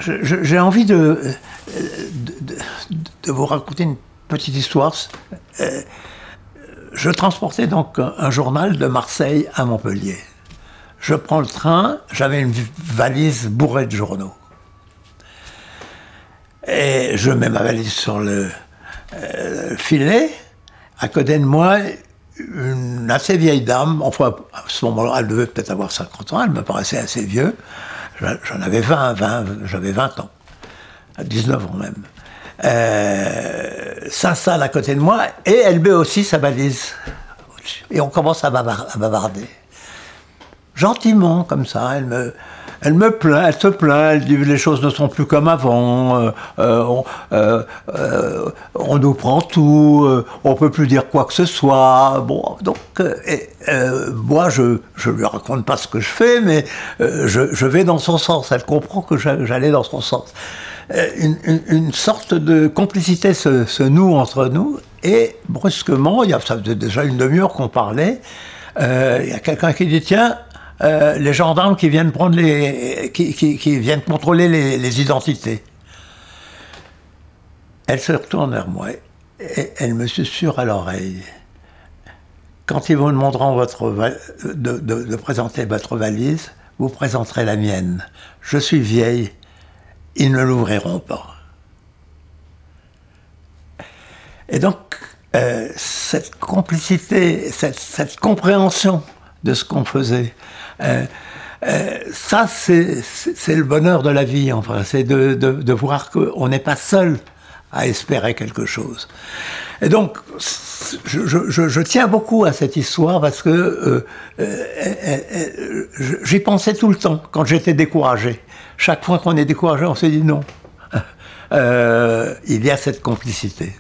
J'ai envie de vous raconter une petite histoire. Je transportais donc un journal de Marseille à Montpellier. Je prends le train, j'avais une valise bourrée de journaux. Et je mets ma valise sur le filet. À côté de moi, une assez vieille dame, enfin à ce moment-là, elle devait peut-être avoir 50 ans, elle me paraissait assez vieux. J'en avais 20, j'avais 20 ans, à 19 ans même. S'installe à côté de moi et elle met aussi sa valise. Et on commence à bavarder. Gentiment, comme ça, elle me plaint, elle se plaint, elle dit les choses ne sont plus comme avant, on nous prend tout, on peut plus dire quoi que ce soit. Bon, donc, moi, je lui raconte pas ce que je fais, mais je vais dans son sens. Elle comprend que j'allais dans son sens. Une sorte de complicité se noue entre nous, et brusquement, ça faisait déjà une demi-heure qu'on parlait, il y a quelqu'un qui dit tiens, les gendarmes qui viennent prendre qui viennent contrôler les identités. Elle se retourne vers moi et elle me susurre à l'oreille. Quand ils vous demanderont de présenter votre valise, vous présenterez la mienne. Je suis vieille, ils ne l'ouvriront pas. Et donc, cette complicité, cette compréhension de ce qu'on faisait, ça, c'est le bonheur de la vie, enfin, c'est de voir qu'on n'est pas seul à espérer quelque chose. Et donc, je tiens beaucoup à cette histoire parce que j'y pensais tout le temps quand j'étais découragé. Chaque fois qu'on est découragé, on se dit non. Il y a cette complicité.